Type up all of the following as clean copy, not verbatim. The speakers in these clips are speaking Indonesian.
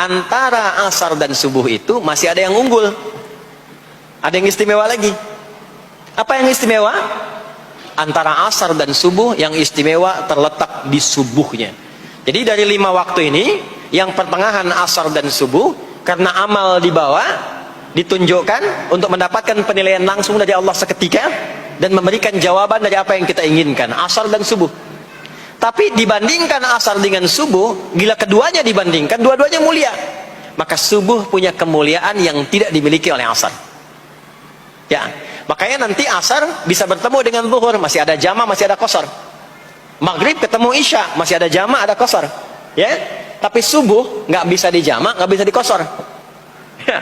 antara asar dan subuh itu masih ada yang unggul, ada yang istimewa lagi. Apa yang istimewa? Antara asar dan subuh yang istimewa terletak di subuhnya. Jadi dari 5 waktu ini, yang pertengahan asar dan subuh, karena amal di bawah ditunjukkan untuk mendapatkan penilaian langsung dari Allah seketika dan memberikan jawaban dari apa yang kita inginkan, asar dan subuh. Tapi dibandingkan asar dengan subuh, bila keduanya dibandingkan, dua-duanya mulia, maka subuh punya kemuliaan yang tidak dimiliki oleh asar. Ya, makanya nanti asar bisa bertemu dengan zuhur, masih ada jama, masih ada qasar. Maghrib ketemu isya, masih ada jama, ada qasar. Ya, tapi subuh nggak bisa di jama, nggak bisa di qasar. Ya,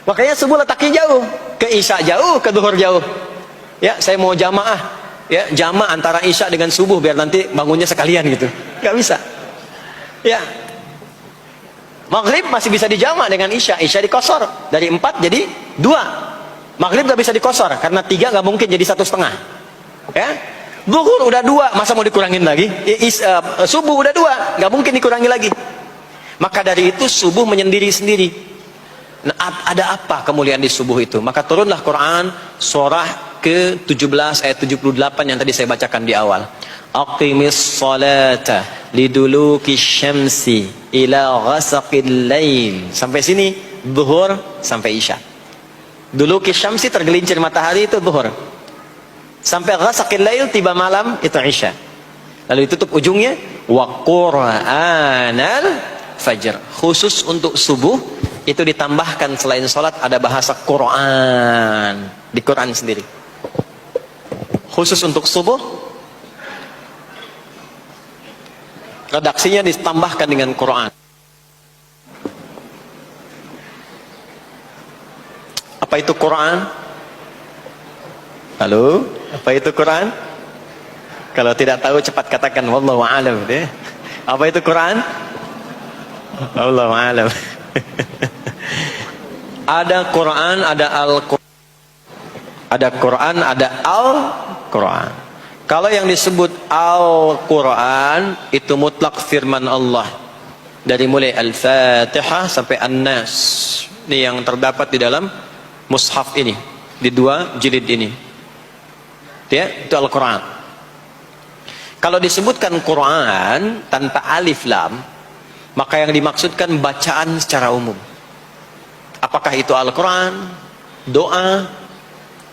makanya subuh letaknya jauh, ke isya jauh, ke zuhur jauh. Ya, saya mau jamaah, ya jama antara isya dengan subuh biar nanti bangunnya sekalian gitu, nggak bisa. Ya, maghrib masih bisa di jama dengan isya, isya di qasar, dari 4 jadi 2. Maghrib gak bisa dikosor karena 3 gak mungkin jadi 1,5. Ya, zuhur udah 2, masa mau dikurangin lagi? Subuh udah 2, gak mungkin dikurangi lagi. Maka dari itu subuh menyendiri sendiri. Nah, ada apa kemuliaan di subuh itu? Maka turunlah Quran surah ke-17 ayat 78 yang tadi saya bacakan di awal. Aqimis salata liduluki syamsi ila ghasaqil lail. Sampai sini zuhur sampai isya. Dulu kisyamsi tergelincir matahari itu zuhur. Sampai ghasaqil lail tiba malam itu isya. Lalu ditutup ujungnya wa qur'anal fajr. Khusus untuk subuh itu ditambahkan selain salat ada bahasa Quran di Quran sendiri. Khusus untuk subuh redaksinya ditambahkan dengan Quran. Apa itu Quran? Halo? Apa itu Quran? Kalau tidak tahu cepat katakan wallahu a'lam. Apa itu Quran? Wallahu a'lam. Ada Quran, ada Al-Quran. Ada Quran, ada Al-Quran. Kalau yang disebut Al-Quran itu mutlak firman Allah. Dari mulai Al-Fatihah sampai An-Nas. Ini yang terdapat di dalam mushaf ini, di 2 jilid ini. Ya, itu Al-Quran. Kalau disebutkan Quran tanpa alif lam, maka yang dimaksudkan bacaan secara umum. Apakah itu Al-Quran, doa,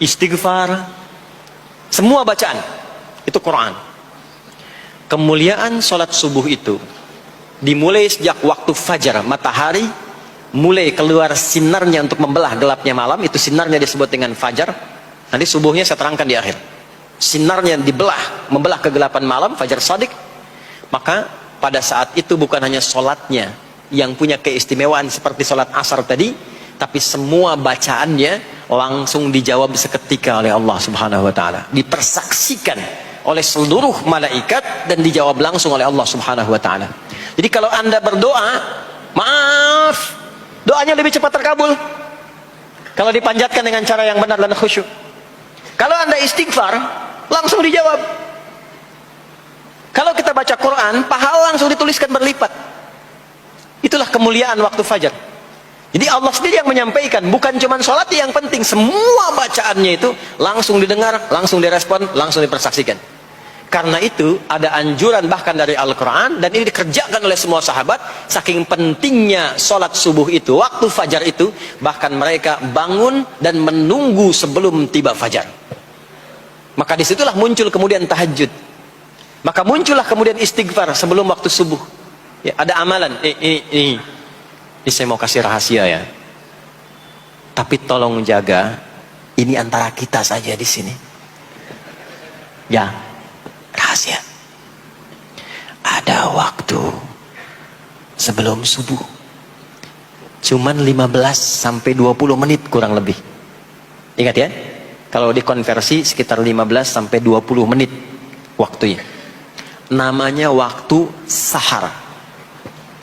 istighfar, semua bacaan itu Quran. Kemuliaan sholat subuh itu dimulai sejak waktu fajar, matahari mulai keluar sinarnya untuk membelah gelapnya malam, itu sinarnya disebut dengan fajar. Nanti subuhnya saya terangkan di akhir. Sinarnya dibelah, membelah kegelapan malam, fajar shadiq. Maka pada saat itu bukan hanya sholatnya yang punya keistimewaan seperti sholat asar tadi, tapi semua bacaannya langsung dijawab seketika oleh Allah Subhanahu wa ta'ala, dipersaksikan oleh seluruh malaikat dan dijawab langsung oleh Allah Subhanahu wa ta'ala. Jadi kalau Anda berdoa, maaf, doanya lebih cepat terkabul kalau dipanjatkan dengan cara yang benar dan khusyuk. Kalau Anda istighfar, langsung dijawab. Kalau kita baca Quran, pahala langsung dituliskan berlipat. Itulah kemuliaan waktu fajar. Jadi Allah sendiri yang menyampaikan, bukan cuma sholat yang penting, semua bacaannya itu langsung didengar, langsung direspon, langsung dipersaksikan. Karena itu ada anjuran bahkan dari Al-Quran, dan ini dikerjakan oleh semua sahabat. Saking pentingnya sholat subuh itu, waktu fajar itu, bahkan mereka bangun dan menunggu sebelum tiba fajar. Maka disitulah muncul kemudian tahajud. Maka muncullah kemudian istighfar sebelum waktu subuh. Ya, ada amalan. Ini saya mau kasih rahasia ya. Tapi tolong jaga, ini antara kita saja di sini. Ya. Rahasia. Ada waktu sebelum subuh. Cuman 15 sampai 20 menit kurang lebih. Ingat ya. Kalau dikonversi sekitar 15 sampai 20 menit waktunya. Namanya waktu sahar.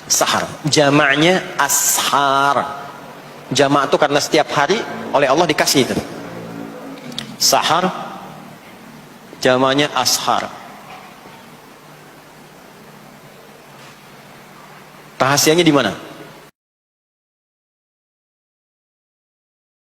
Sahar. Jamaknya ashar. Jamak itu karena setiap hari oleh Allah dikasih itu. Sahar. Jamaknya ashar. Rahasianya di mana?